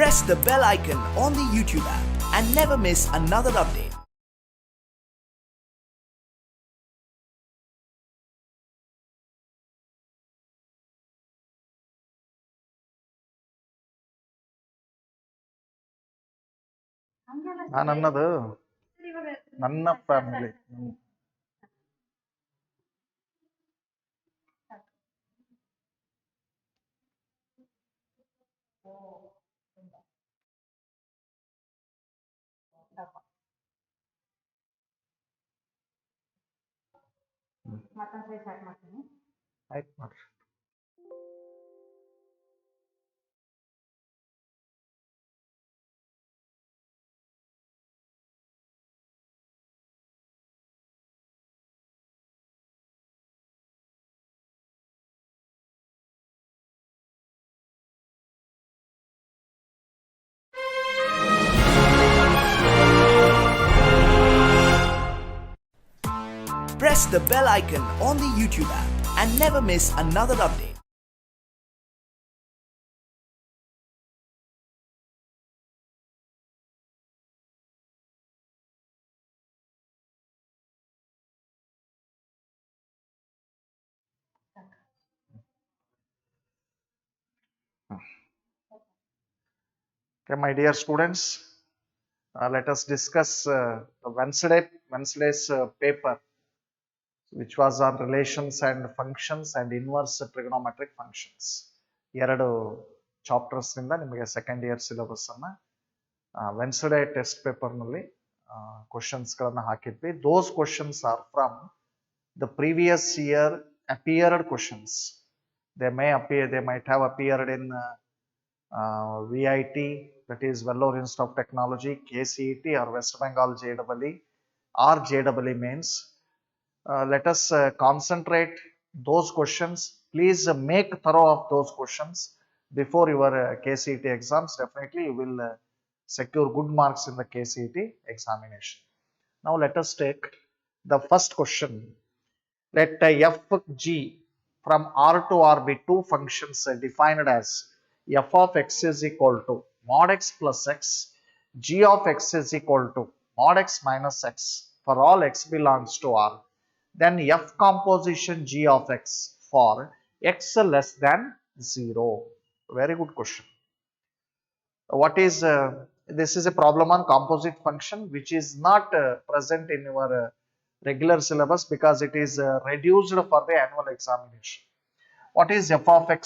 Press the bell icon on the YouTube app and never miss another update. ನಾನು ಅನ್ನೋದು ನನ್ನ family. ಆಯ್ತು ನೋಡ್ರಿ. Press the bell icon on the YouTube app and never miss another update. Okay, my dear students, let us discuss Wednesday's paper, which was on relations and functions and inverse trigonometric functions. ಎರಡು chapters ನಿಂದ ನಿಮಗೆ second year syllabus ಅನ್ನ Wednesday test paper ನಲ್ಲಿ questions ಗಳನ್ನ ಹಾಕಿದ್ವಿ. ದೋಸ್ questions are from the previous year appeared questions. They might have appeared in VIT, that is Vellore Institute of Technology, KCET or West Bengal JEE or JEE mains. Let us concentrate those questions. Please make thorough of those questions before your KCET exams. Definitely you will secure good marks in the KCET examination. Now let us take the first question. Let fg from R to R be two functions defined as f of x is equal to mod x plus x, g of x is equal to mod x minus x for all x belongs to R. Then f composition g of x for x less than 0. Very good question. What is this is a problem on composite function which is not present in your regular syllabus because it is reduced for the annual examination. What is f of x?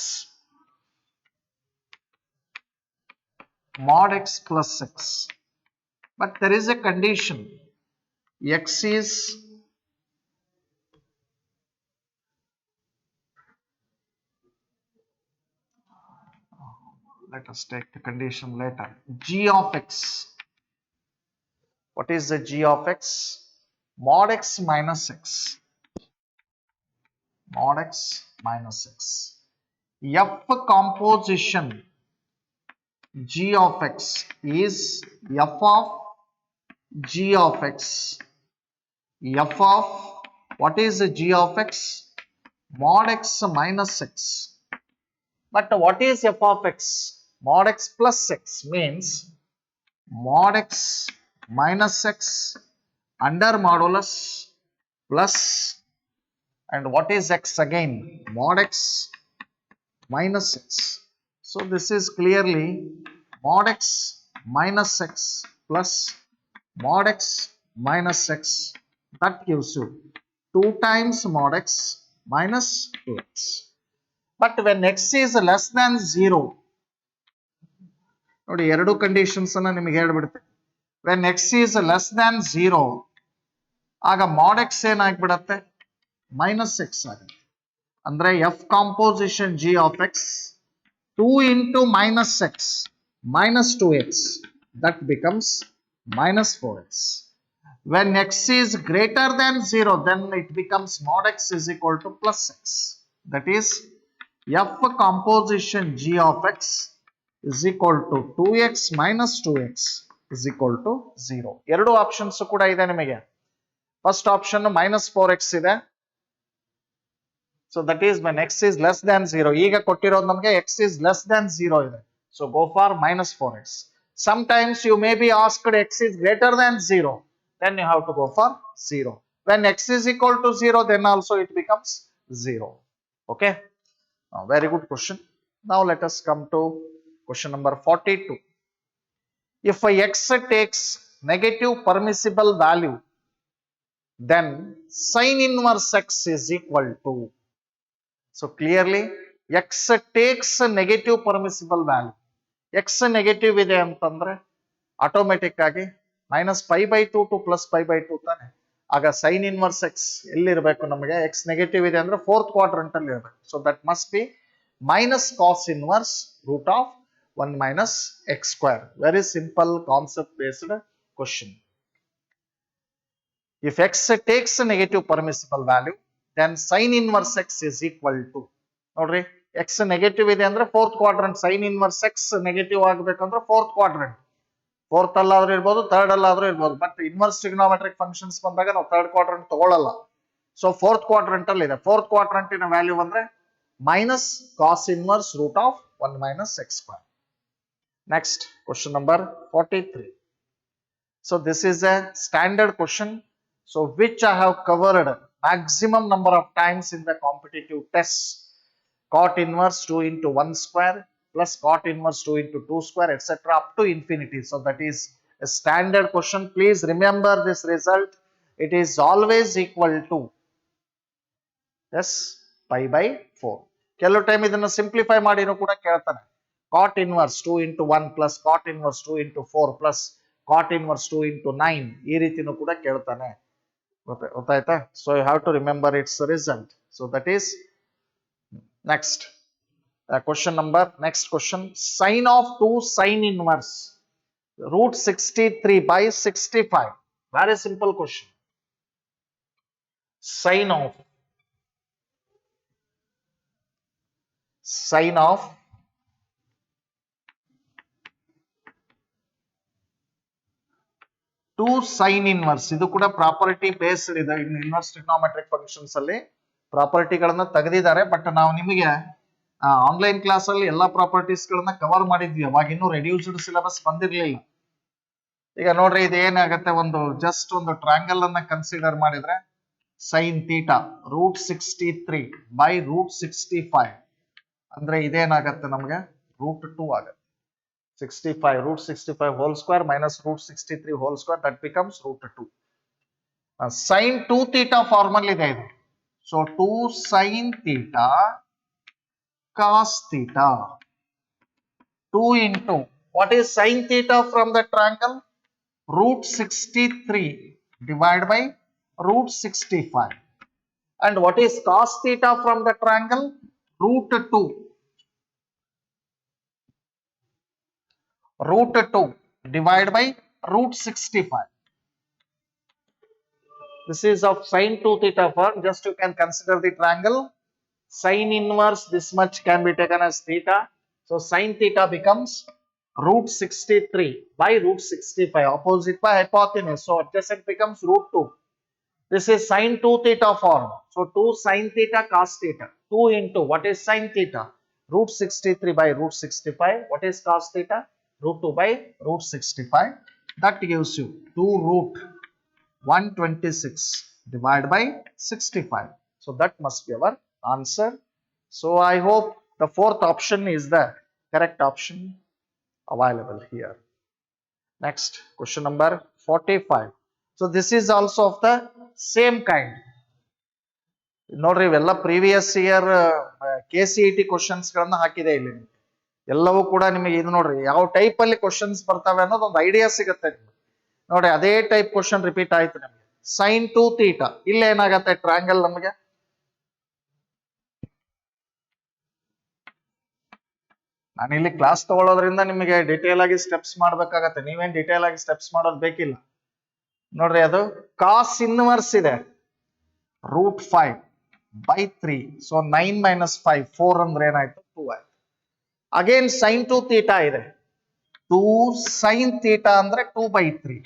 Mod x plus x. But there is a condition. X is let us take the condition later. G of x. What is the g of x? Mod x minus x. Mod x minus x. F composition g of x is f of g of x. F of what is the g of x? Mod x minus x. But what is f of x? Mod x plus x means mod x minus x under modulus plus, and what is x again? Mod x minus x. So this is clearly mod x minus x plus mod x minus x. That gives you 2 times mod x minus 2x. But when x is less than 0, ನೋಡಿ ಎರಡು conditions ಅನ್ನ ನಿಮಗೆ ಹೇಳ್ಬಿಡುತ್ತೆ. when x is less than 0 ಆಗ mod x ಏನಾಗ್ಬಿಡತ್ತೆ? Minus x ಆಗುತ್ತೆ. ಅಂದ್ರೆ f composition g of x 2 into minus x minus 2x, that becomes minus 4x. When x is greater than 0, then it becomes mod x is equal to plus x. That is f composition g of x is equal to 2x minus 2x is equal to 0. ಎರಡು options ಕೂಡ ಇದೆ ನಿಮಗೆ. First option minus 4x ಇದೆ. So that is when x is less than 0. ಈಗ ಕೊಟ್ಟಿರೋದು ನಮಗೆ x is less than 0 ಇದೆ. So go for minus 4x. Sometimes you may be asked x is greater than 0. Then you have to go for 0. When x is equal to 0, then also it becomes 0. Okay. Very good question. Now let us come to question number 42. If x takes negative permissible value, then sin inverse x is equal to. So clearly x takes a negative permissible value. X negative ಇದೆ ಅಂತಂದ್ರೆ automatic ಆಗಿ -π/2 to +π/2 ತಾನೆ. ಆಗ sin inverse x ಎಲ್ಲಿರಬೇಕು ನಮಗೆ? x negative ಇದೆ ಅಂದ್ರೆ fourth quadrant ಅಲ್ಲಿ ಇರಬೇಕು. So that must be minus cos inverse root of 1 minus x square. Very simple concept based question. If x takes a negative permissible value, then sin inverse x is equal to, ನೋಡ್ರಿ x negative ಇದೆ ಅಂದ್ರೆ fourth quadrant, sin inverse x negative ಆಗಬೇಕಂದ್ರೆ fourth quadrant. Fourth ಅಲ್ಲಾದ್ರೂ ಇರ್ಬೋದು, third ಅಲ್ಲಾದ್ರೂ ಇರ್ಬೋದು. But inverse trigonometric functions ಬಂದಾಗ ನಾವು third quadrant ತಗೊಳ್ಳಲ್ಲ. So fourth quadrant ಅಲ್ಲಿ ಇದೆ. ಫೋರ್ತ್ ಕ್ವಾಡ್ರಂಟಿನ ವ್ಯಾಲ್ಯೂ ಬಂದ್ರೆ minus cos inverse root of 1 minus x square. Next, question number 43. So this is a standard question, so which I have covered maximum number of times in the competitive tests. Cot inverse 2 into 1 square plus cot inverse 2 into 2 square, etc. up to infinity. So that is a standard question. Please remember this result. It is always equal to, yes, π/4. ಕೆಲವು time ಇದನ್ನ simplify ಮಾಡಿನೂ ಕೂಡ ಕೇಳ್ತಾನೆ. Cot inverse 2 into 1 plus cot inverse 2 into 4 plus cot inverse 2 into 9 ಈ ರೀತಿನೂ ಕೂಡ ಕೇಳ್ತಾನೆ. ಗೊತ್ತಾಯ್ತಾ? So you have to remember its result. So that is next question number. Next question, sine of 2 sine inverse root 63/65. Very simple question. Sine of 2 sine inverse. ಇದು ಕೂಡ property based ಇದೆ. Inverse trigonometric functions ಅಲ್ಲಿ ಪ್ರಾಪರ್ಟಿಗಳನ್ನ ತೆಗೆದಿದ್ದಾರೆ. But ನಾವು ನಿಮಗೆ online class ಅಲ್ಲಿ ಎಲ್ಲಾ ಪ್ರಾಪರ್ಟೀಸ್ ಗಳನ್ನ ಕವರ್ ಮಾಡಿದ್ವಿ. ಅವಾಗ ಇನ್ನೂ ರೆಡ್ಯೂಸ್ಡ್ ಸಿಲೆಬಸ್ ಬಂದಿರಲಿಲ್ಲ. ಈಗ ನೋಡ್ರಿ, ಇದು ಏನಾಗುತ್ತೆ, ಒಂದು ಜಸ್ಟ್ ಒಂದು ಟ್ರಯಾಂಗಲ್ ಅನ್ನ ಕನ್ಸಿಡರ್ ಮಾಡಿದ್ರೆ ಸೈನ್ ಥೀಟಾ ರೂಟ್ 63/√65 ಅಂದ್ರೆ ಇದೇನಾಗತ್ತೆ ನಮಗೆ ರೂಟ್ 2 ಆಗುತ್ತೆ. 65 √65 whole square minus √63 whole square, that becomes root 2. Sin 2 theta formula ಇದೆ ಇದು. So 2 sin theta cos theta 2 into what is sin theta from the triangle? √63 divided by √65. And what is cos theta from the triangle? √2 divided by √65. This is of sin 2 theta form. Just you can consider the triangle. Sin inverse this much can be taken as theta. So sin theta becomes √63/√65, opposite by hypotenuse. So adjacent becomes √2. This is sin 2 theta form. So 2 sin theta cos theta. 2 into what is sin theta? √63/√65. What is cos theta? √2/√65. That gives you 2√126 divided by 65. So that must be our answer. So I hope the fourth option is the correct option available here. Next, question number 45. So this is also of the same kind. ನೋಡ್ರಿ, ಇವೆಲ್ಲ previous year KCET questions ಗಳನ್ನ ಹಾಕಿದೆ ಇಲ್ಲಿ. ಎಲ್ಲವೂ ಕೂಡ ನಿಮಗೆ ಇದು ನೋಡ್ರಿ, ಯಾವ ಟೈಪ್ ಅಲ್ಲಿ ಕ್ವಶನ್ಸ್ ಬರ್ತವೆ ಅನ್ನೋದು ಒಂದು ಐಡಿಯಾ ಸಿಗುತ್ತೆ ನಿಮ್ಗೆ. ನೋಡಿ, ಅದೇ ಟೈಪ್ ಕ್ವಶನ್ ರಿಪೀಟ್ ಆಯ್ತು ನಿಮಗೆ. sin 2 theta ಇಲ್ಲಿ ಏನಾಗತ್ತೆ, ಟ್ರಯಾಂಗಲ್ ನಮಗೆ ನಾನಿಲ್ಲಿ ಕ್ಲಾಸ್ ತಗೊಳ್ಳೋದ್ರಿಂದ ನಿಮಗೆ ಡೀಟೇಲ್ ಆಗಿ ಸ್ಟೆಪ್ಸ್ ಮಾಡ್ಬೇಕಾಗತ್ತೆ. ನೀವೇನ್ ಡೀಟೇಲ್ ಆಗಿ ಸ್ಟೆಪ್ಸ್ ಮಾಡೋದು ಬೇಕಿಲ್ಲ. ನೋಡ್ರಿ, ಅದು ಕಾಸ್ ಇನ್ವರ್ಸ್ ಇದೆ √5/3. ಸೊ 9 - 5 4 ಅಂದ್ರೆ ಏನಾಯ್ತು, 2 ಆಯ್ತು. ಅಗೇನ್ sin 2 theta ಇದೆ. 2 sin theta ಅಂದ್ರೆ 2/3,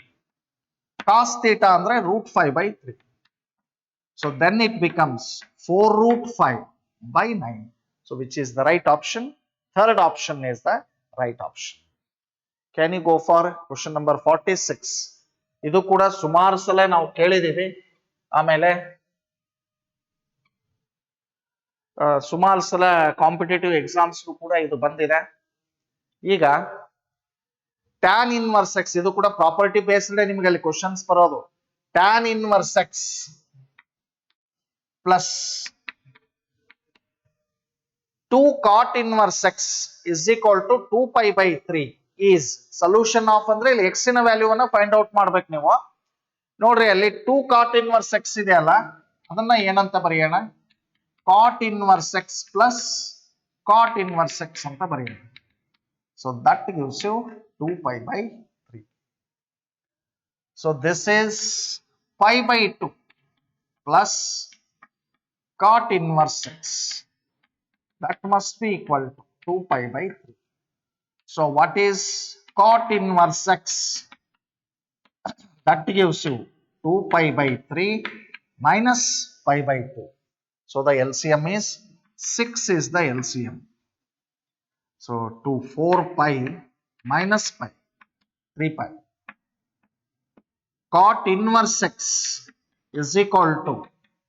cos theta ಅಂದ್ರೆ √5/3. So then it becomes 4√5/9. So which is the right option? Third option is the right option. Can you go for question number 46? ಇದು ಕೂಡ ಸುಮಾರು ಸಲ ನಾವು ಕೇಳಿದೀವಿ. ಆಮೇಲೆ ಸುಮಾರು ಸಲ ಕಾಂಪಿಟೇಟಿವ್ ಎಕ್ಸಾಮ್ಸ್ ಕೂಡ ಇದು ಬಂದಿದೆ. ಈಗ ಟ್ಯಾನ್ ಇನ್ವರ್ಸ್ ಎಕ್ಸ್, ಇದು ಕೂಡ ಪ್ರಾಪರ್ಟಿ ಬೇಸ್ಡ್ ನಿಮಗೆ ಅಲ್ಲಿ ಕ್ವಶನ್ಸ್ ಬರೋದು. Tan inverse X plus 2 cot inverse x is equal to 2 pi by 3 is solution of ಅಂದ್ರೆ ಇಲ್ಲಿ x ನ ವ್ಯಾಲ್ಯೂವನ್ನ ಫೈಂಡ್ ಔಟ್ ಮಾಡ್ಬೇಕು ನೀವು. ನೋಡ್ರಿ ಅಲ್ಲಿ 2 cot inverse x ಇದೆ ಅಲ್ಲ, ಅದನ್ನ ಏನಂತ ಬರೆಯೋಣ? cot inverse x plus cot inverse x ಅಂತ ಬರೆಯೋಣ. So that gives you 2 pi by 3. So this is pi by 2 plus cot inverse x. That must be equal to 2 pi by 3. So what is cot inverse x? That gives you 2 pi by 3 minus pi by 2. So the LCM is 6 is the LCM. So 2 4 pi minus pi 3 pi. Cot inverse x is equal to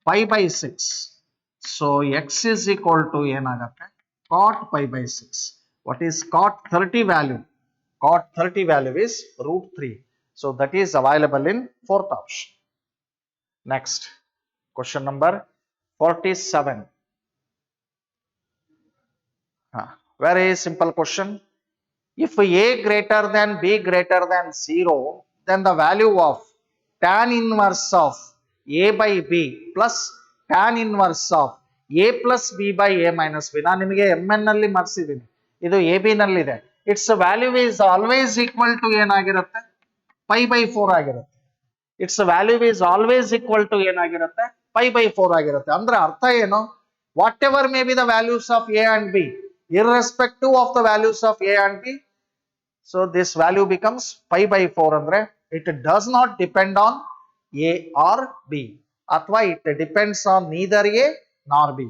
pi by 6. So x is equal to ಏನಾಗುತ್ತೆ? cot pi by 6. What is cot 30 value? Cot 30 value is root 3. So that is available in fourth option. Next, question number 47. Very simple question. If a greater than b greater than 0, then the value of tan inverse of a by b plus tan inverse of a plus b by a minus b. ನಾನು ನಿಮಗೆ mn ನಲ್ಲಿ ಮಾಡಿಸಿದ್ದೀನಿ, ಇದು ab ನಲ್ಲಿದೆ. Its value is always equal to ಏನಾಗಿರುತ್ತೆ? pi by 4 ಆಗಿರುತ್ತೆ. Its value is always equal to ಏನಾಗಿರುತ್ತೆ? pi by 4 ಆಗಿರುತ್ತೆ. ಅಂದ್ರೆ ಅರ್ಥ ಏನು? Whatever may be the values of a and b, irrespective of the values of a and b, so this value becomes pi by 4. ಅಂದ್ರೆ it does not depend on a or b, ಅಥವಾ it depends on neither a nor b.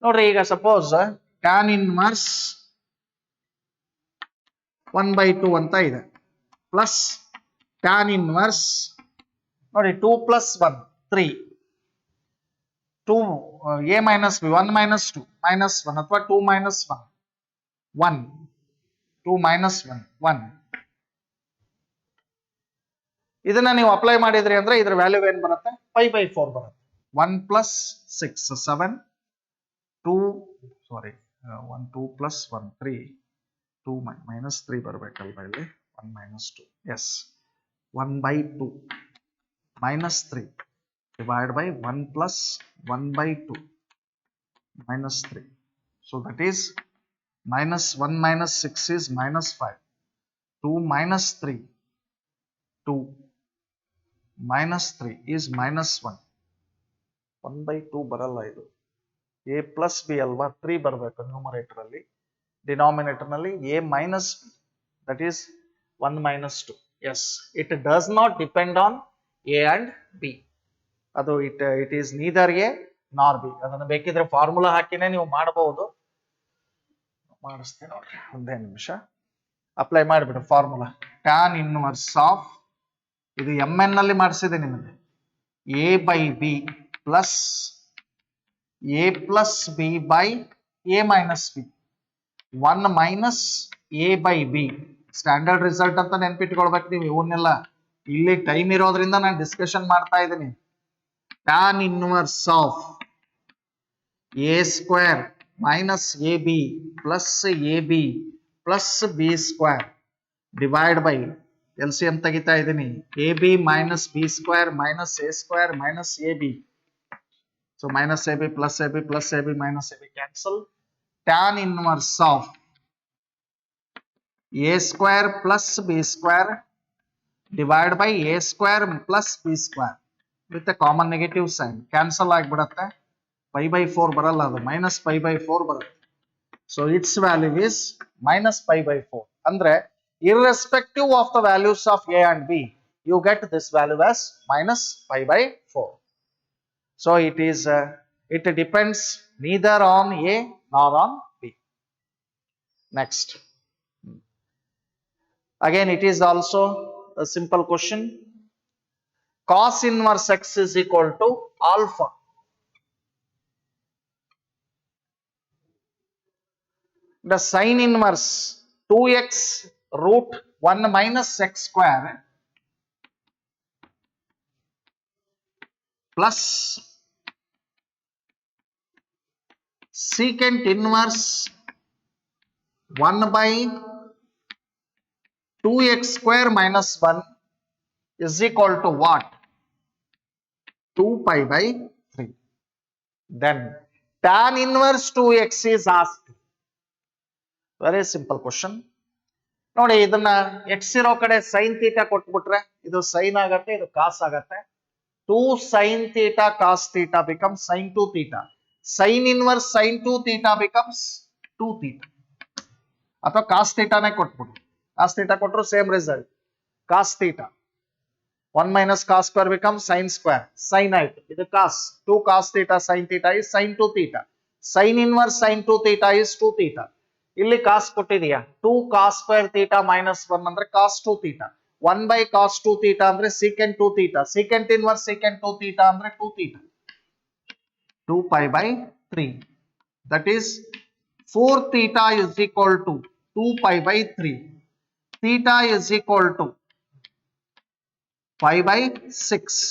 ನೋಡ್ರಿ, ಈಗ suppose tan inverse 1 by 2 ಅಂತ ಇದೆ, plus tan inverse ನೋಡಿ 2 plus 1 3, 2 a minus b 1 minus 2 minus 1, ಅಥವಾ 2 minus 1 1, 2 minus 1 1. ಇದನ್ನ ನೀವು ಅಪ್ಲೈ ಮಾಡಿದ್ರಿ ಅಂದ್ರೆ ಇದರ ವ್ಯಾಲ್ಯೂ ಏನ್ ಬರುತ್ತೆ? pi by 4 ಬರುತ್ತೆ. 1 plus 6 7, 2 ಸಾರಿ 1 2 plus 1 3, 2 minus 3 ಬರಬೇಕಲ್ವಾ ಇಲ್ಲಿ? 1 minus 2, yes, 1 by 2 minus 3 divided by 1 plus 1 by 2 minus 3. So that is minus 1 minus 6 is minus 5, 2 minus 3 2 minus 3 is minus 1. 1 by 2 ಬರಲ್ಲ, ಇದು a plus b ಅಲ್ವಾ? 3 ಬರಬೇಕು ನ್ಯೂಮರೇಟರ್ ಅಲ್ಲಿ, denominator ನಲ್ಲಿ a minus b, that is 1 minus 2. Yes, it does not depend on a and b. ಅದು it is neither a nor b. ಅದನ್ನು ಬೇಕಿದ್ರೆ formula ಹಾಕಿನೇ ನೀವು ಮಾಡಬಹುದು. ಮಾಡಿಸ್ತೀನಿ ನೋಡ್ರಿ, ಒಂದೇ ನಿಮಿಷ. ಅಪ್ಲೈ ಮಾಡಿಬಿಡು ಫಾರ್ಮುಲಾ. tan inverse of, ಇದು mn ನಲ್ಲಿ ಮಾಡಿಸಿದೆ ನಿಮಗೆ, a by b plus a plus b by a minus b 1 minus a by b. Standard result ಅಂತ ನೆನ್ಪಿಟ್ಕೊಳ್ಬೇಕು ನೀವು. ಇವನ್ನೆಲ್ಲ ಇಲ್ಲಿ ಟೈಮ್ ಇರೋದ್ರಿಂದ ನಾನು ಡಿಸ್ಕಷನ್ ಮಾಡ್ತಾ ಇದ್ದೀನಿ. tan inverse of a square minus ab plus ab plus b square divide by LCM ತೆಗಿತಾ ಇದ್ದೀನಿ, ab minus b square minus a square minus ab. So minus ab plus ab plus ab minus ab cancel. Tan inverse of a square plus b square divided by a square plus b square with a common negative sign. Cancel ಆಗಿಬಿಡುತ್ತೆ. pi by 4 ಬರಲ್ಲ, ಅದು minus pi by 4 ಬರುತ್ತೆ. So its value is minus pi by 4. ಅಂದ್ರೆ irrespective of the values of a and b, you get this value as minus pi by 4. So it is it depends neither on a nor on b. Next, Again, it is also a simple question. Cos inverse x is equal to alpha. The sin inverse 2x root 1 minus x square plus secant inverse 1 by 2x square minus 1 is equal to what? 2 pi by 3. Then tan inverse 2x is asked. Very simple question. ನೋಡಿ ಇದನ್ನ X ಇರೋ ಕಡೆ sine theta ಕೊಟ್ಬಿಟ್ರೆ ಇದು sign ಆಗತ್ತೆ, ಇದು ಕಾಸ್ ಆಗತ್ತೆ. 2 sin theta cos theta becomes sin 2 theta. Sin inverse sin 2 theta becomes 2 theta. ಅಥವಾ cos theta ನೇ ಕೊಟ್ಬಿಡು. cos theta ಕೊಟ್ಟರು same result. cos theta 1 minus cos square becomes sin square. Sin ಆಯ್ತು, ಇದು cos. 2 cos theta sin theta is sin 2 theta. Sin inverse sin 2 theta is 2 theta. ಇಲ್ಲಿ cos ಕೊಟ್ಟಿದೀಯಾ, 2 cos square theta minus 1 ಅಂದ್ರೆ cos 2 theta. 1 by cos 2 theta ಅಂದ್ರೆ secant 2 theta. Secant inverse secant 2 theta ಅಂದ್ರೆ 2 theta. 2 pi by 3. That is 4 theta is equal to 2 pi by 3. Theta is equal to pi by 6.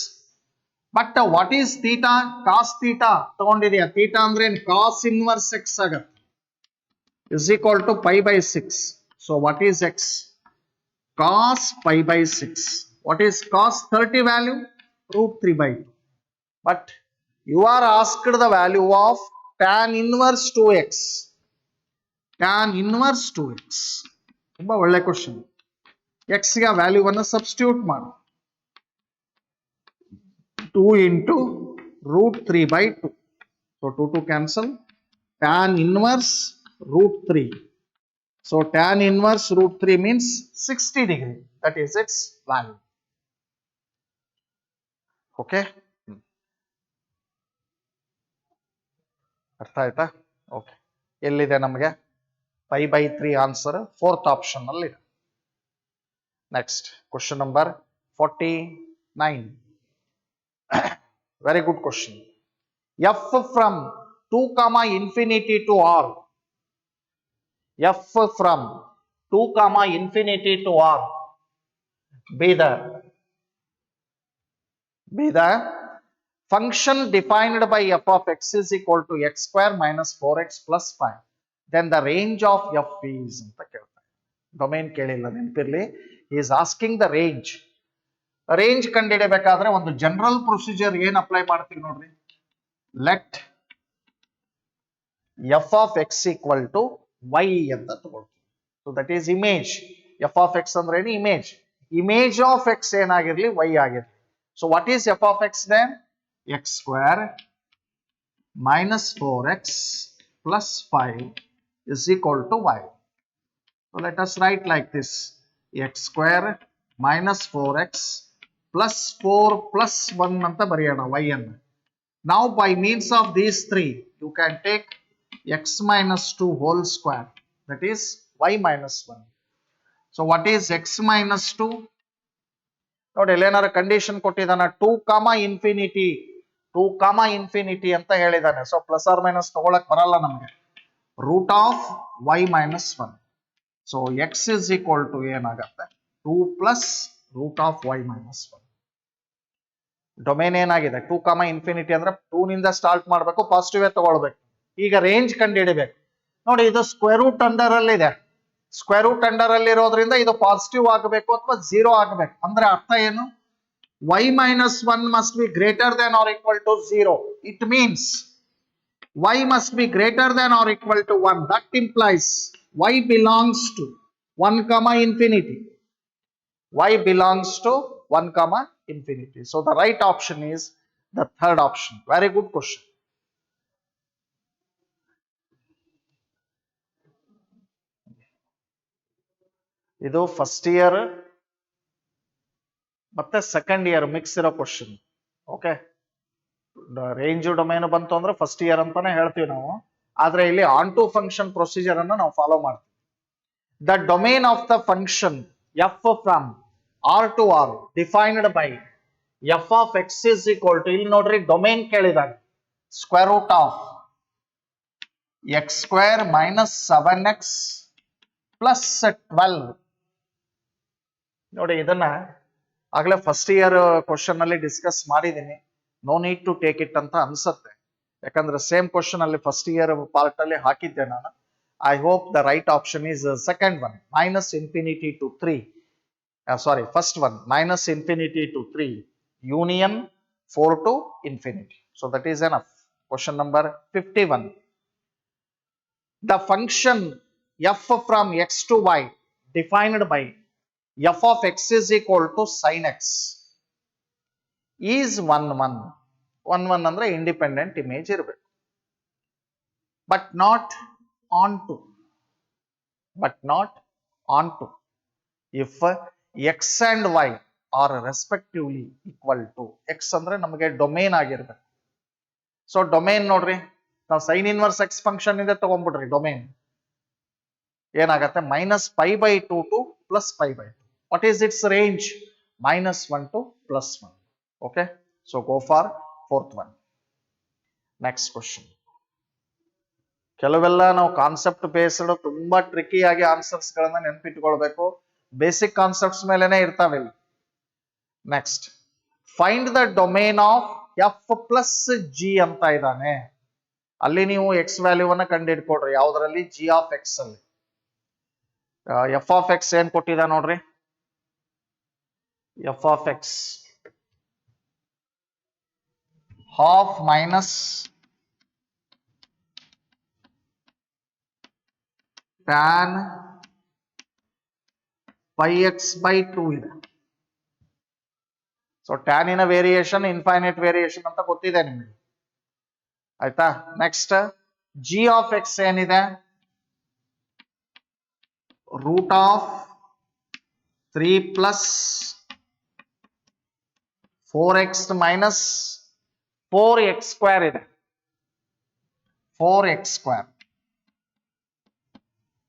But what is theta? Cos theta ತಗೊಂಡಿದೀಯಾ, theta ಅಂದ್ರೆ cos inverse x ಆಗತ್ತೆ, is equal to pi by 6. So what is x? Cos pi by 6. What is cos 30 value? Root 3 by 2. But you are asked the value of tan inverse 2x. Tan inverse 2x. ತುಂಬಾ ಒಳ್ಳೆ question. x ಗೆ ವ್ಯಾಲ್ಯೂವನ್ನು substitute ಮಾಡು. 2 into root 3 by 2. So 2 cancel. Tan inverse root 3. So tan inverse root 3 means 60 degree. That is its value. Okay. ಅರ್ಥ ಆಯ್ತಾ? Okay. ಎಲ್ಲಿದೆ ನಮಗೆ? pi by 3 answer 4th option ಅಲ್ಲಿ ಇದೆ. Next question number 49. Very good question. F from 2 comma infinity to r. F from 2 comma infinity to r be the function defined by f of x is equal to x square minus 4x plus 5. Then the range of f is ಅಂತ ಕೇಳ್ತಾರೆ. Domain ಕೇಳಿಲ್ಲ, ನೆನಪಿರ್ಲಿ. he is asking the range. Range ಕಂಡುಹಿಡಿಯಬೇಕಾದ್ರೆ ಒಂದು general procedure ಏನ್ apply ಮಾಡ್ತೀವಿ ನೋಡ್ರಿ. Let f of x equal to y ಅಂತ ತಗೊಳ್ತೀವಿ. So that is image. f of x ಅಂದ್ರೆ ಏನು? ಇಮೇಜ್. ಇಮೇಜ್ ಆಫ್ x ಏನಾಗಿರ್ಲಿ, y ಆಗಿರ್ಲಿ. So what is f of x then? x square minus 4x plus 5 is equal to y. So let us write like this. x square minus 4x plus 4 plus 1 ಅಂತ ಬರೆಯೋಣ y ಅನ್ನು. Now by means of these three you can take x minus 2 whole square, that is y minus 1. So what is x minus 2? ನೋಡಿ, ಏನಾರ condition ಕೊಟ್ಟಿದ್ದಾನ, 2 ಕಾಮ infinity, 2 ಕಾಮ infinity ಅಂತ ಹೇಳಿದಾನೆ. So plus R minus ತಗೊಳಕ್ ಬರಲ್ಲ ನಮಗೆ. Root of y minus 1. So x is equal to ಏನಾಗತ್ತೆ, 2 plus root of y minus 1. Domain ಏನಾಗಿದೆ, 2 ಕಾಮ ಇನ್ಫಿನಿಟಿ ಅಂದ್ರೆ 2 ನಿಂದ ಸ್ಟಾರ್ಟ್ ಮಾಡಬೇಕು, ಪಾಸಿಟಿವ್ ತಗೊಳ್ಬೇಕು. ಈಗ ರೇಂಜ್ ಕಂಡು ಹಿಡಿಬೇಕು. ನೋಡಿ, ಇದು ಸ್ಕ್ವೇರ್ ರೂಟ್ ಅಂಡರ್ ಅಲ್ಲಿ ಇದೆ. ಸ್ಕ್ವೇರ್ ರೂಟ್ ಅಂಡರ್ ಅಲ್ಲಿ ಇರೋದ್ರಿಂದ ಇದು ಪಾಸಿಟಿವ್ ಆಗಬೇಕು ಅಥವಾ 0 ಆಗಬೇಕು. ಅಂದ್ರೆ ಅರ್ಥ ಏನು? y minus 1 must be greater than or equal to 0. It means y must be greater than or equal to 1. That implies y belongs to 1 comma infinity. Y belongs to 1 comma infinity. So the right option is the third option. Very good question. ಇದು first year ಮತ್ತೆ second year mix ಇರೋ question. Okay, range domain ಬಂತು ಅಂದ್ರೆ first year ಅಂತಾನೆ ಹೇಳ್ತೀವಿ ನಾವು. ಆದ್ರೆ ಇಲ್ಲಿ ಆನ್ ಟು ಫಂಕ್ಷನ್ ಪ್ರೊಸೀಜರ್ ಅನ್ನು ನಾವು ಫಾಲೋ ಮಾಡ್ತೀವಿ. The domain of the function f from r to r defined by f of x is equal to, ಇಲ್ಲಿ ನೋಡ್ರಿ ಡೊಮೇನ್ ಕೇಳಿದಾನೆ, square root of x square minus 7x plus 12. ನೋಡಿ ಇದನ್ನ ಆಗ್ಲೇ first year question ಅಲ್ಲಿ discuss ಮಾಡಿದ್ದೀನಿ, no need to take it ಅಂತ ಅನ್ಸುತ್ತೆ, ಯಾಕಂದ್ರೆ ಸೇಮ್ ಕ್ವಶನ್ ಅಲ್ಲಿ ಫಸ್ಟ್ ಇಯರ್ ಪಾರ್ಟ್ ಅಲ್ಲಿ ಹಾಕಿದ್ದೆ ನಾನು. I hope the right option is second one, minus infinity to 3. Sorry, first one, minus infinity to 3 union 4 to infinity. So that is enough. Question number 51. The function f from x to y defined by f of x is equal to sin x is 1 1. 1 1 ಅಂದ್ರೆ independent image ಇರಬೇಕು, but not onto if x and y are respectively equal to, x ಅಂದ್ರೆ ನಮಗೆ domain ಆಗಿರ್ಬೇಕು. So domain ನೋಡ್ರಿ, ನಾವು sine inverse X function ಇಂದ ತಗೊಂಡ್ಬಿಡ್ರಿ, domain ಏನಾಗತ್ತೆ -π/2 to +π/2. What is its range? -1 to +1. Okay, so go for fourth one. Next question. ಕೆಲವೆಲ್ಲ ನಾವು concept based ತುಂಬಾ ಟ್ರಿಕಿ ಆಗಿ ಆನ್ಸರ್ಸ್ ಗಳನ್ನ ನೆನಪಿಟ್ಕೊಳ್ಬೇಕು, ಬೇಸಿಕ್ ಕಾನ್ಸೆಪ್ಟ್ಸ್ ಮೇಲೆನೆ ಇರ್ತಾವೆ. Next, find the domain of f plus g ಅಂತ ಇದ್ದಾನೆ, ಅಲ್ಲಿ ನೀವು ಎಕ್ಸ್ ವ್ಯಾಲ್ಯೂವನ್ನ ಕಂಡುಹಿಡ್ಕೊಡ್ರಿ. ಯಾವ್ದ್ರಲ್ಲಿ? ಜಿ ಆಫ್ ಎಕ್ಸ್ ಅಲ್ಲಿ. ಎಫ್ ಆಫ್ ಎಕ್ಸ್ ಏನ್ ಕೊಟ್ಟಿದ ನೋಡ್ರಿ, f of x half minus tan πx/2 ಇದೆ. ಸೊ ಟ್ಯಾನ್ ಇನ ವೇರಿಯೇಷನ್ ಇನ್ಫೈನೈಟ್ ವೇರಿಯೇಷನ್ ಅಂತ ಗೊತ್ತಿದೆ ನಿಮಗೆ, ಆಯ್ತಾ? ನೆಕ್ಸ್ಟ್, ಜಿ ಆಫ್ ಎಕ್ಸ್ ಏನಿದೆ? Root of 3 plus 4x minus 4x² ಇದೆ, 4x².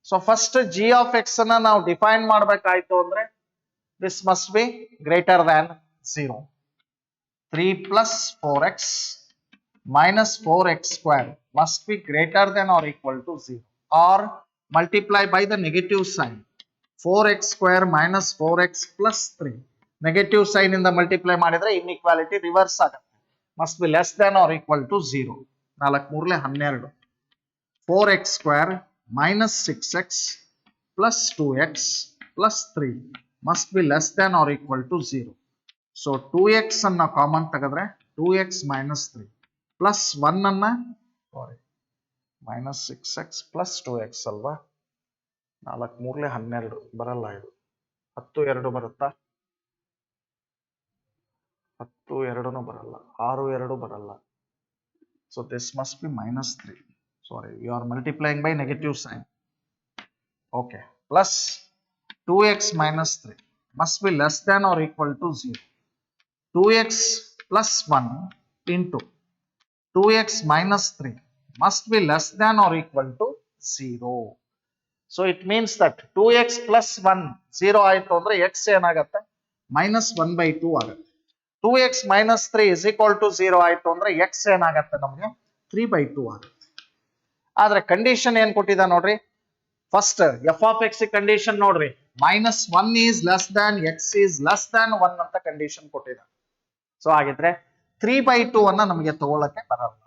So first G of X ಅನ್ನ ನಾವು ಡಿಫೈನ್ ಮಾಡಬೇಕಾಯ್ತು ಅಂದ್ರೆ this must be greater than 0. 3 plus 4x minus 4x² must be greater than or equal to 0, or multiply by the negative sign. 4x² minus 4x plus 3. Negative sign in the multiply ಮಾಡಿದ್ರೆ inequality reverse ಆಗುತ್ತೆ. Must be less than or equal to 0. 4 3 12. 4x² minus 6x plus 2x plus 3 must be less than or equal to 0. So 2x ಅನ್ನ common ತೆಗೆದ್ರೆ 2x minus 3 plus 1 ಅನ್ನ minus 6x plus 2x ಅಲ್ವಾ? 4 3 12 ಬರಲ್ಲ, ಇದು 10 2 ಬರುತ್ತಾ? 10 2 ಬರಲ್ಲ, 6 2 ಬರಲ್ಲ. So this must be -3. Sorry, you are multiplying by negative sign. Okay, plus 2x minus 3 must be less than or equal to 0. 2x plus 1 into 2x minus 3 must be less than or equal to 0. So it means that 2x plus 1 0 ಆಯ್ತು ಅಂದ್ರೆ x ಏನಾಗುತ್ತೆ? -1/2 ಆಗುತ್ತೆ. 2x minus 3 is equal to 0 ಆಯ್ತು ಅಂದ್ರೆ x ಏನಾಗುತ್ತೆ ನಮಗೆ? 3/2 ಆಗುತ್ತೆ. ಆದ್ರೆ ಕಂಡೀಷನ್ ಏನ್ ಕೊಟ್ಟಿದ ನೋಡ್ರಿ, first F of X condition ನೋಡ್ರಿ, -1 is less than x is less than 1 ಅಂತ ಕಂಡೀಷನ್ ಕೊಟ್ಟಿದ. ಸೊ ಹಾಗಿದ್ರೆ 3/2 ಅನ್ನ ನಮಗೆ ತಗೊಳ್ಳಕ್ಕೆ ಬರಲ್ಲ.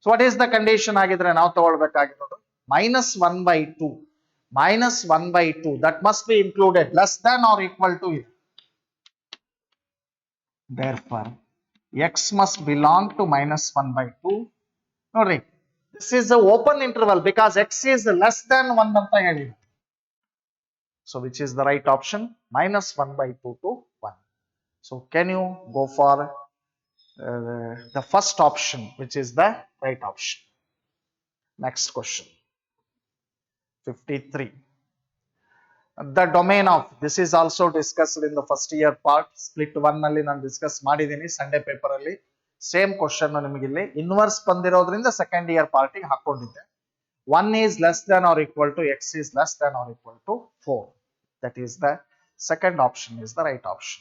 So what is the condition ಆಗಿದ್ರೆ ನಾವು ತಗೊಳ್ಬೇಕಾಗಿರೋದು -1/2. -1/2 that must be included less than or equal to it. Therefore x must belong to -1/2. ನೋಡ್ರಿ, this is a open interval because x is less than 1 ಅಂತ ಹೇಳಿದೆ. So which is the right option? -1/2 to 1. So can you go for the first option, which is the right option? Next question, 53. The domain of, this is also discussed in the first year part, split 1 ನಲ್ಲಿ ನಾನು discuss ಮಾಡಿದ್ದೀನಿ Sunday paper ಅಲ್ಲಿ. Same question ನಿಮಗೆ ಇಲ್ಲಿ inverse ಬಂದಿರೋದ್ರಿಂದ second year ಪಾರ್ಟಿಗೆ ಹಾಕೊಂಡಿದ್ದೆ. 1 is less than or equal to x is less than or equal to 4. That is the second option is the right option.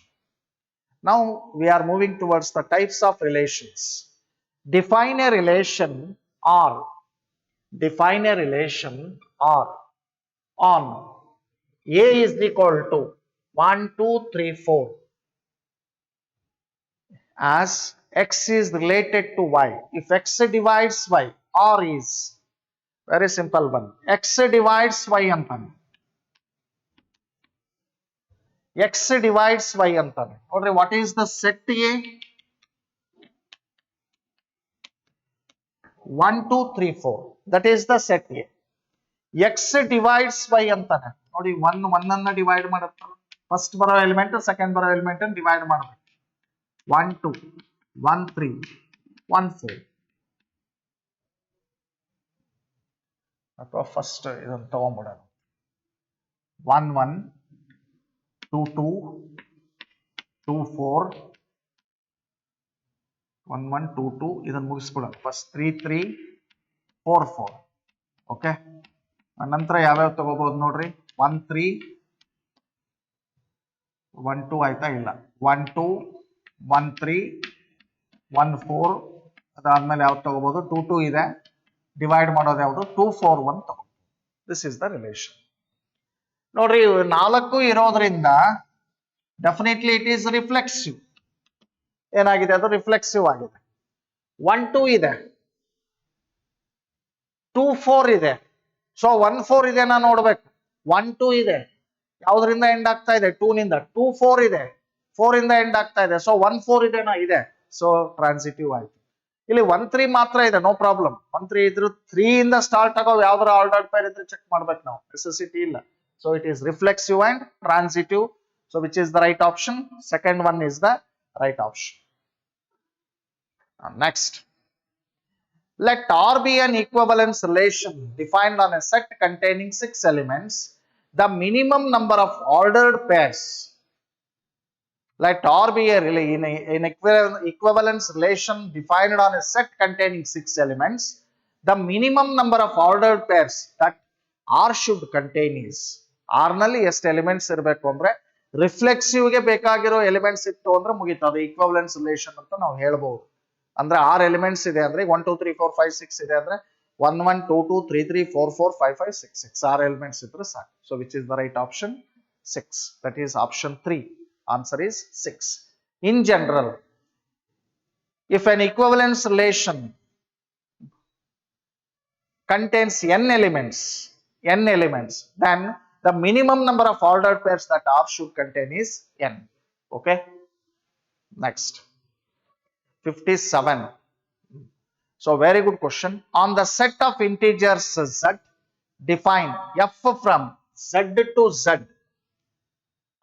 Now we are moving towards the types of relations. Define a relation or on A is equal to 1, 2, 3, 4 as x is related to y. If x divides y, or is very simple one. X divides y ಅಂತಾನೆ. X divides y ಅಂತಾನೆ. ನೋಡ್ರಿ, what is the set A? 1, 2, 3, 4. That is the set A. X divides y ಅಂತಾನೆ. ನೋಡಿ, 1 ಅನ್ನ divide ಮಾಡುತ್ತೆ. First ಬರೋ element second ಬರೋ element ಅನ್ನು ಡಿವೈಡ್ ಮಾಡಬೇಕು. 1, 2, 1, 3, 1, 4. ಅಥವಾ ಫಸ್ಟ್ ಇದನ್ನು ತಗೊಂಡ್ಬಿಡೋಣ. 1, 1, 2, 2, 2, 4, 1, 1, 2, 2 ಇದನ್ನು ಮುಗಿಸ್ಬಿಡೋಣ. ಫಸ್ಟ್ 3, 3, 4, 4. ಓಕೆ, ನಂತರ ಯಾವ್ಯಾವ ತಗೋಬಹುದು ನೋಡ್ರಿ. 1, 3, 1, 2 ಆಯ್ತಾ? ಇಲ್ಲ. 1, 2, 1, 3, 1, 4. ಅದಾದ್ಮೇಲೆ ಯಾವ್ದು ತಗೋಬಹುದು? 2, 2 ಇದೆ. ಡಿವೈಡ್ ಮಾಡೋದು ಯಾವುದು? 2, 4, 1 ತಗೋ. This is the relation. ನೋಡ್ರಿ, 4 ಇರೋದ್ರಿಂದ ಡೆಫಿನೆಟ್ಲಿ ಇಟ್ ಈಸ್ ರಿಫ್ಲೆಕ್ಸಿವ್. ಏನಾಗಿದೆ? ಅದು ರಿಫ್ಲೆಕ್ಸಿವ್ ಆಗಿದೆ. 1, 2 ಇದೆ, 2, 4 ಇದೆ. ಸೊ 1, 4 ಇದೆ, ನಾನು ನೋಡ್ಬೇಕು. 1, 2 ಇದೆ, ಯಾವ್ದ್ರಿಂದ ಎಂಡ್ ಆಗ್ತಾ ಇದೆ? 2 ನಿಂದ. 2, 4 ಇದೆ, 4 ಇಂದ ಎಂಡ್ ಆಗ್ತಾ ಇದೆ. ಸೊ 1, 4 ಇದೆ. ಸೊ ಟ್ರಾನ್ಸಿಟಿವ್ ಆಯ್ತು. ಇಲ್ಲಿ 1, 3 ಮಾತ್ರ ಇದೆ, ನೋ ಪ್ರಾಬ್ಲಮ್. 1, 3 ಇದ್ರು 3 ಇಂದ ಸ್ಟಾರ್ಟ್ ಆಗೋ ಯಾವ್ದಾರ ಆರ್ಡರ್ಡ್ ಪೇರ್ ಇದ್ರೆ ಚೆಕ್ ಮಾಡ್ಬೇಕು ನಾವು, ನೆಸೆಸಿಟಿ ಇಲ್ಲ. So it is reflexive and transitive. So which is the right option? Second one is the right option. Next, let R be an equivalence relation defined on a set containing 6 elements. The minimum number of ordered pairs. Let R be an equivalence relation defined on a set containing 6 elements. The minimum number of ordered pairs that R should contain is. R ನಲ್ಲಿ ಎಷ್ಟು elements ಇರಬೇಕು ಅಂದ್ರೆ, reflexive ಗೆ ಬೇಕಾಗಿರೋ elements ಇತ್ತು ಅಂದ್ರೆ ಮುಗೀತು, ಅದು ಈಕ್ವಲೆನ್ಸ್ ರಿಲೇಷನ್ ಅಂತ ನಾವು ಹೇಳ್ಬಹುದು. ಅಂದ್ರೆ 6 ಎಲಿಮೆಂಟ್ಸ್ ಇದೆ ಅಂದ್ರೆ 1, 2, 3, 4, 5, 6 ಇದೆ ಅಂದ್ರೆ 1, 1, 2, 2, 3, 3, 4, 4, 5, 5, 6, 6 6 ಎಲಿಮೆಂಟ್ಸ್ ಇದ್ರೆ ಸಾಕು. So which is the right option? 6. That is option 3. Answer is 6. In general, if an equivalence relation contains n elements, then the minimum number of ordered pairs that R should contain is n. Okay. Next, 57. So very good question. On the set of integers z, define f from z to z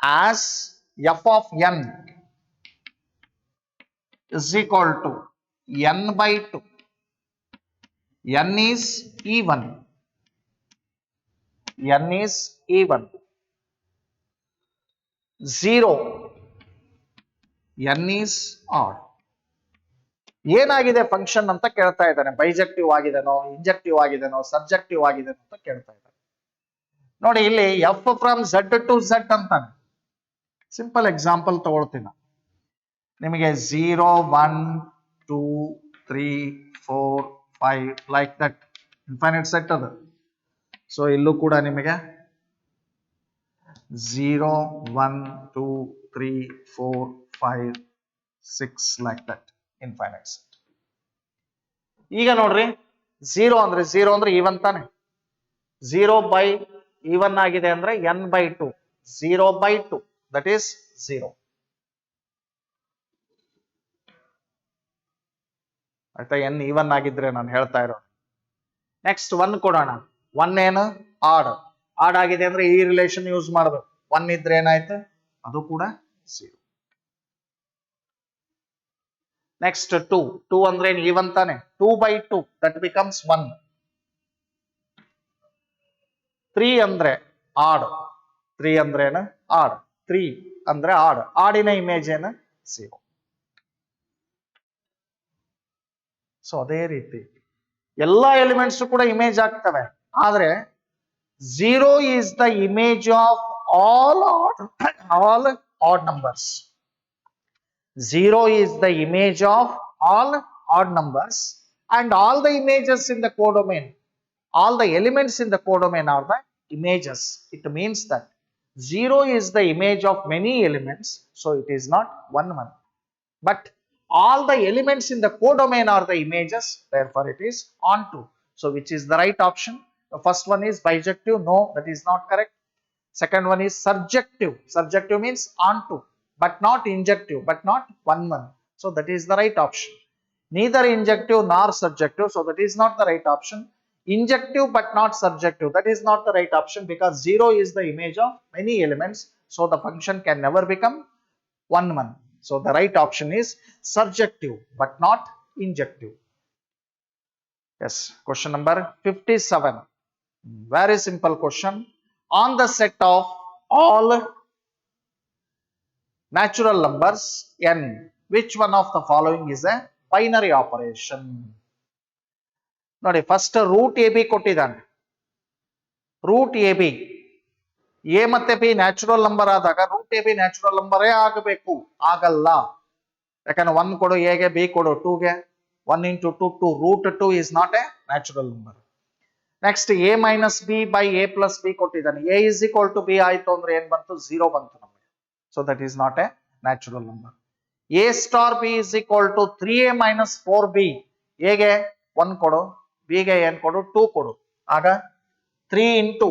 as f of n is equal to n by 2. n is even. n is even. 0. n is odd. ಏನಾಗಿದೆ function ಅಂತ ಕೇಳ್ತಾ ಇದ್ದಾನೆ. Bijective ಆಗಿದೆನೋ, ಇಂಜೆಕ್ಟಿವ್ ಆಗಿದೆನೋ, subjective ಆಗಿದೆನೋ ಅಂತ ಕೇಳ್ತಾ ಇದ್ದಾನೆ. ನೋಡಿ, ಇಲ್ಲಿ F from Z to Z ಅಂತಾನೆ. ಸಿಂಪಲ್ ಎಕ್ಸಾಂಪಲ್ ತಗೊಳ್ತೀನಿ. ನಿಮಗೆ 0, 1, 2, 3, 4, 5 ಲೈಕ್ ದಟ್ ಇನ್ಫೈನೈಟ್ ಸೆಟ್ ಅದು. ಸೊ ಇಲ್ಲೂ ಕೂಡ ನಿಮಗೆ 0, 1, 2, 3, 4, 5, 6 ಲೈಕ್ ದಟ್ ಇನ್ಫೈನೈಟ್ ಸೆಟ್. ಈಗ ನೋಡ್ರಿ, 0 ಅಂದ್ರೆ ಈವನ್ ತಾನೆ. 0 ಬೈ ಈವನ್ ಆಗಿದೆ ಅಂದ್ರೆ n by 2. 0 by 2 that is 0. ಆಯ್ತಾ? n ಈವನ್ ಆಗಿದ್ರೆ ನಾನು ಹೇಳ್ತಾ ಇರೋದು. ನೆಕ್ಸ್ಟ್ 1 ಕೊಡೋಣ. 1 ಏನು? ಆಡ್ ಆಗಿದೆ ಅಂದ್ರೆ ಈ ರಿಲೇಷನ್ ಯೂಸ್ ಮಾಡಬೇಕು. 1 ಇದ್ರೆ ಏನಾಯ್ತು? ಅದು ಕೂಡ 0. ನೆಕ್ಸ್ಟ್ 2 ಅಂದ್ರೆ ಈವನ್ ತಾನೆ. 2 by 2 that becomes 1. 3 ಅಂದ್ರೆ ಆಡ್. 3 ಅಂದ್ರೆ ಏನು? ಆಡ್. 3 ಅಂದ್ರೆ ಆಡ್. ಆಡಿನ ಇಮೇಜ್ ಏನು? 0. ಸೊ ಅದೇ ರೀತಿ ಎಲ್ಲಾ ಎಲಿಮೆಂಟ್ಸ್ ಕೂಡ ಇಮೇಜ್ ಆಗ್ತವೆ. ಆದ್ರೆ 0 is the image of all odd numbers. 0 is the image of all odd numbers, and all the images in the codomain, all the elements in the codomain are the images. It means that 0 is the image of many elements, so it is not 1 1. But all the elements in the codomain are the images, therefore it is onto. So which is the right option? The first one is bijective. No, that is not correct. Second one is surjective. Surjective means onto, but not injective, but not 1 1. So that is the right option. Neither injective nor surjective, so that is not the right option. Injective but not surjective, that is not the right option, because 0 is the image of many elements, so the function can never become 1 1. So the right option is surjective but not injective. Yes, question number 57. Very simple question. On the set of all natural numbers n, which one of the following is a binary operation? ನೋಡಿ, first root A B ಕೊಟ್ಟಿದ್ದಾನೆ. Root A B, A ಮತ್ತೆ B natural number ಆದಾಗ root A B natural ನಂಬರೇ ಆಗಬೇಕು, ಆಗಲ್ಲ. ಯಾಕಂದ್ರೆ 1 ಕೊಡು ಎಗೆ, B ಕೊಡು 2ಗೆ, 1 into 2 2, root 2 is not a natural number. Next a minus b by a plus b ಕೊಟ್ಟಿದ್ದಾನೆ. A is equal to b ಆಯ್ತು ಅಂದ್ರೆ ಏನ್ ಬಂತು? 0 ಬಂತು ನಮಗೆ. So that is not a natural number. A star b is equal to 3a minus 4b. ಎಗೆ 1 ಕೊಡು, ಬಿಗೆ ಏನ್ ಕೊಡು? 2 ಕೊಡು. ಆಗ 3 into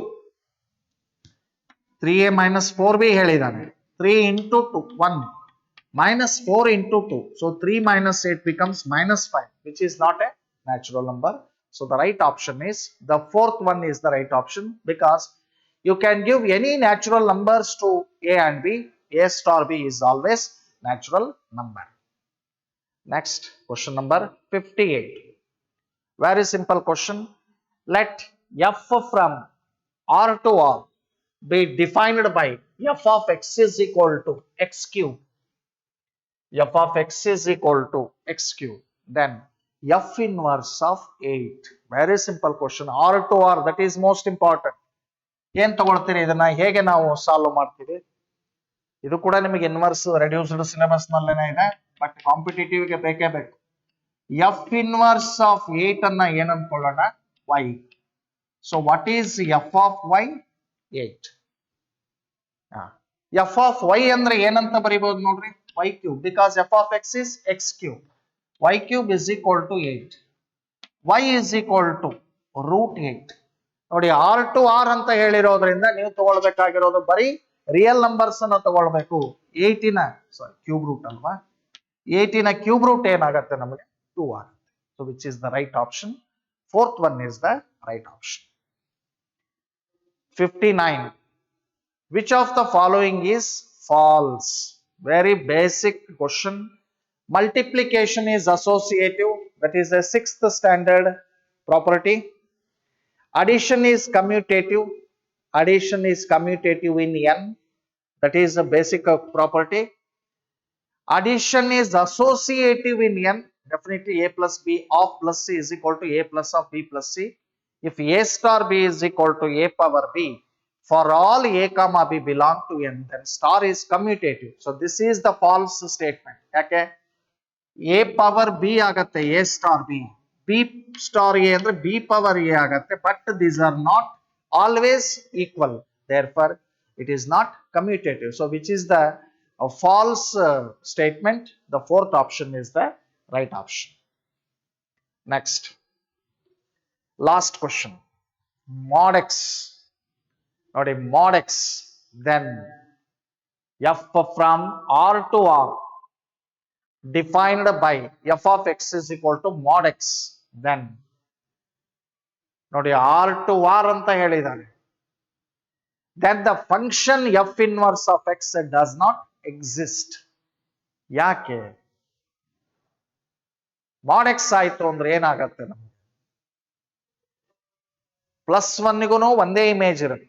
3a minus 4b ಹೇಳಿದಾನೆ. 3 into 2, 1 minus 4 into 2. So 3 minus 8 becomes minus 5, which is not a natural number. So the right option is, the fourth one is the right option, because you can give any natural numbers to a and b. A star b is always natural number. Next, question number 58. Very simple question. Let f from R to R be defined by f of x is equal to x cube. F of x is equal to x cube. Then f inverse of 8. Very simple question. R to R, that is most important. ಏನ್ ತಗೊಳ್ತೀರಿ ಇದನ್ನ? ಹೇಗೆ ನಾವು solve ಮಾಡ್ತೀವಿ? ಇದು ಕೂಡ ನಿಮಗೆ inverse reduced syllabus ನಲ್ಲೇನೆ ಇದೆ, but competitive ಗೆ ಬೇಕೇ ಬೇಕು. ಎಫ್ ಇನ್ವರ್ಸ್ ಆಫ್ 8 ಅನ್ನ ಏನ್ ಅನ್ಕೊಳ್ಳೋಣ? y. So what is F of y? 8. F of y ಅಂದ್ರೆ ಏನಂತ ಬರೀಬಹುದು ನೋಡ್ರಿ? y cube, because f of x is x cube. y cube is equal to 8. y is equal to root 8. ನೋಡಿ, R to R ಅಂತ ಹೇಳಿರೋದ್ರಿಂದ ನೀವು ತಗೊಳ್ಬೇಕಾಗಿರೋದು ಬರೀ real numbers ಅನ್ನ ತಗೊಳ್ಬೇಕು. 8 cube root ಅಲ್ವಾ? 8 ಕ್ಯೂಬ್ ರೂಟ್ ಏನಾಗುತ್ತೆ ನಮಗೆ? 2 ಆಗುತ್ತೆ. So which is the right option? Fourth one is the right option. 59. Which of the following is false? Very basic question. Multiplication is associative, that is a 6th standard property. Addition is commutative. Addition is commutative in n, that is a basic property. Addition is associative in n. Definitely a plus b of plus c is equal to a plus of b plus c. If a star b is equal to a power b, for all a comma b belong to n, then star is commutative. So this is the false statement. ಯಾಕೆ? a power b ಆಗತ್ತೆ a star b, b star a ಅಂದ್ರೆ b power a ಆಗತ್ತೆ, but these are not always equal, therefore it is not commutative. So which is the false statement? The fourth option is the right option. Next, last question. Mod x. ನೋಡಿ, mod x, then f from R to R defined by f of x is equal to mod x. Then ನೋಡಿ, R to R ಅಂತ ಹೇಳಿದಾನೆ. Then the function f inverse of x does not exist. ಯಾಕೆ? mod x ಆಯ್ತು ಅಂದ್ರೆ ಏನಾಗತ್ತೆ ನಮ್ಗೆ? Plus 1 ಒಂದೇ image ಇರುತ್ತೆ.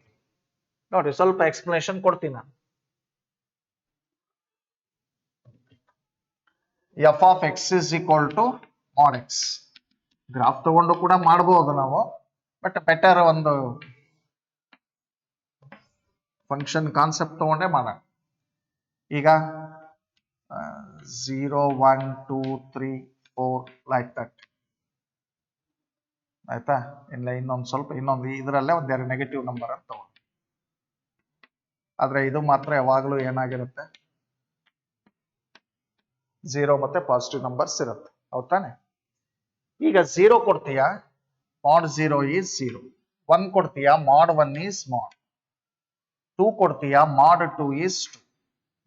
ನೋಡಿ, ಸ್ವಲ್ಪ ಎಕ್ಸ್ಪ್ಲನೇಷನ್ ಕೊಡ್ತೀನಿ ನಾನು. F of X is equal to mod x. Graph ತಗೊಂಡು ಕೂಡ ಮಾಡಬಹುದು ನಾವು, ಬಟ್ ಬೆಟರ್ ಒಂದು ಫಂಕ್ಷನ್ ಕಾನ್ಸೆಪ್ಟ್ ತಗೊಂಡೆ ಮಾಡೋಣ. ಈಗ 0 1 2 3 4 ಲೈಕ್ ದಟ್. ಆಯ್ತಾ? ಇಲ್ಲ ಇನ್ನೊಂದು ಇದರಲ್ಲೇ ಒಂದೆರಡು ನೆಗೆಟಿವ್ ನಂಬರ್ ಅಂತ ತಗೊಂಡು, ಆದ್ರೆ ಇದು ಮಾತ್ರ ಯಾವಾಗಲೂ ಏನಾಗಿರುತ್ತೆ, 0 ಮತ್ತೆ ಪಾಸಿಟಿವ್ ನಂಬರ್ಸ್ ಇರುತ್ತೆ. ಹೌದಾನೆ? ಈಗ 0 ಕೊಡ್ತೀಯಾ, mod 0 is 0. 1 ಕೊಡ್ತೀಯಾ, mod 1 is mod. 2 ಕೊಡ್ತೀಯಾ, mod 2 is 2.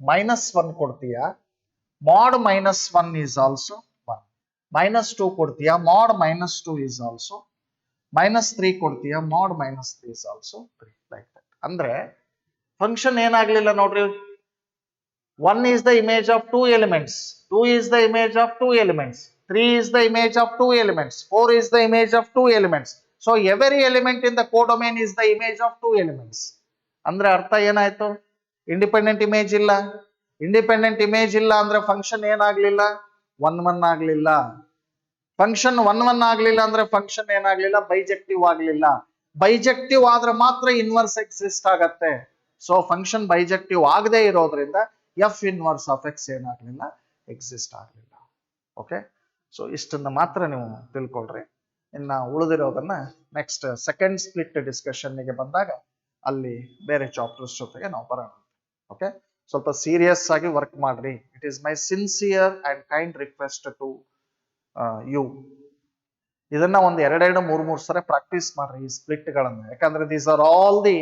-1 ಕೊಡ್ತೀಯಾ, mod -1 is also 1. -2 ಕೊಡ್ತೀಯಾ, mod -2 is also. -3 ಕೊಡ್ತೀಯಾ, mod -3 is also 3. Like that. ಅಂದ್ರೆ ಫಂಕ್ಷನ್ ಏನಾಗ್ಲಿಲ್ಲ ನೋಡ್ರಿ, 1 is the image of 2 elements, 2 is the image of 2 elements, 3 is the image of 2 elements, 4 is the image of 2 elements. So every element in the codomain is the image of 2 elements. ಅಂದ್ರೆ ಅರ್ಥ ಏನಾಯ್ತು? Independent image ಇಲ್ಲ. Independent image ಇಲ್ಲ ಅಂದ್ರೆ function ಏನಾಗ್ಲಿಲ್ಲ, 1 1 ಆಗ್ಲಿಲ್ಲ. Function 1 1 ಆಗ್ಲಿಲ್ಲ ಅಂದ್ರೆ function ಏನಾಗ್ಲಿಲ್ಲ, ಬೈಜೆಕ್ಟಿವ್ ಆಗ್ಲಿಲ್ಲ. ಬೈಜೆಕ್ಟಿವ್ ಆದ್ರೆ ಮಾತ್ರ ಇನ್ವರ್ಸ್ ಎಕ್ಸಿಸ್ಟ್ ಆಗತ್ತೆ. ಸೊ ಫಂಕ್ಷನ್ ಬೈಜೆಕ್ಟಿವ್ ಆಗದೆ ಇರೋದ್ರಿಂದ ಎಫ್ ಇನ್ವರ್ಸ್ ಆಫ್ ಎಕ್ಸ್ ಏನಾಗ್ಲಿಲ್ಲ, ಎಕ್ಸಿಸ್ಟ್ ಆಗ್ಲಿಲ್ಲ. ಓಕೆ, ಸೊ ಇಷ್ಟನ್ನ ಮಾತ್ರ ನೀವು ತಿಳ್ಕೊಳ್ರಿ. ಇನ್ನ ಉಳಿದಿರೋದನ್ನ ನೆಕ್ಸ್ಟ್ ಸೆಕೆಂಡ್ ಸ್ಪ್ಲಿಟ್ ಡಿಸ್ಕಷನ್ಗೆ ಬಂದಾಗ ಅಲ್ಲಿ ಬೇರೆ ಚಾಪ್ಟರ್ಸ್ ಜೊತೆಗೆ ನಾವು ಬರೋಣ. ಓಕೆ, ಸ್ವಲ್ಪ ಸೀರಿಯಸ್ ಆಗಿ ವರ್ಕ್ ಮಾಡ್ರಿ. It is my sincere and kind request to you. ಇದನ್ನ ಒಂದು 2-3 ಸಲ ಪ್ರಾಕ್ಟೀಸ್ ಮಾಡ್ರಿ ಈ ಸ್ಪ್ಲಿಟ್ ಗಳನ್ನ. ಯಾಕಂದ್ರೆ these are all the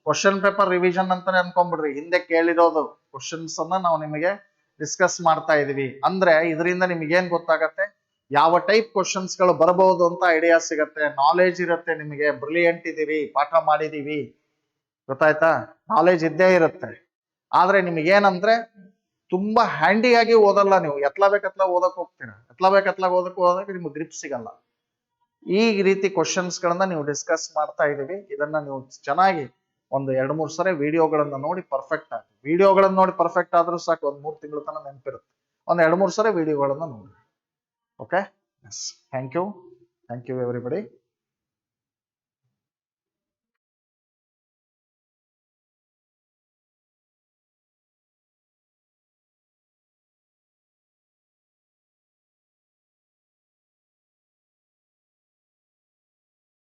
question paper revision ಅಂತಾನೆ ಅನ್ಕೊಂಡ್ಬಿಡ್ರಿ. ಹಿಂದೆ ಕೇಳಿರೋದು ಕ್ವಶನ್ಸ್ ಅನ್ನ ನಾವು ನಿಮಗೆ ಡಿಸ್ಕಸ್ ಮಾಡ್ತಾ ಇದೀವಿ. ಅಂದ್ರೆ ಇದರಿಂದ ನಿಮ್ಗೆ ಏನ್ ಗೊತ್ತಾಗತ್ತೆ, ಯಾವ ಟೈಪ್ ಕ್ವಶನ್ಸ್ ಗಳು ಬರಬಹುದು ಅಂತ ಐಡಿಯಾ ಸಿಗತ್ತೆ. ನಾಲೆಜ್ ಇರುತ್ತೆ ನಿಮಗೆ. ಬ್ರಿಲಿಯಂಟ್ ಇದೀವಿ, ಪಾಠ ಮಾಡಿದೀವಿ, ಗೊತ್ತಾಯ್ತಾ? ನಾಲೆಜ್ ಇದ್ದೇ ಇರುತ್ತೆ. ಆದ್ರೆ ನಿಮಗೇನಂದ್ರೆ ತುಂಬಾ ಹ್ಯಾಂಡಿಯಾಗಿ ಓದಲ್ಲ ನೀವು. ಎತ್ಲಾಬೇಕತ್ಲ ಓದಕ್ ಹೋಗ್ತೀರಾ. ಎತ್ಲಾಬೇಕತ್ಲಾಗ ಓದಕ್ ಹೋದಾಗ ನಿಮ್ಗೆ ಗ್ರಿಪ್ ಸಿಗಲ್ಲ. ಈ ರೀತಿ ಕ್ವಶನ್ಸ್ ಗಳನ್ನ ನೀವು ಡಿಸ್ಕಸ್ ಮಾಡ್ತಾ ಇದೀವಿ. ಇದನ್ನ ನೀವು ಚೆನ್ನಾಗಿ ಒಂದು 2-3 ಸರಿ ವಿಡಿಯೋಗಳನ್ನ ನೋಡಿ ಪರ್ಫೆಕ್ಟ್ ಆಗಿ. ವಿಡಿಯೋಗಳನ್ನ ನೋಡಿ ಪರ್ಫೆಕ್ಟ್ ಆದ್ರೂ ಸಾಕು, ಒಂದ್ 3 ತಿಂಗಳ ತನಕ ನೆನಪಿರುತ್ತೆ. ಒಂದು 2-3 ಸರಿ ವಿಡಿಯೋಗಳನ್ನ ನೋಡಿ. Okay, thank you everybody.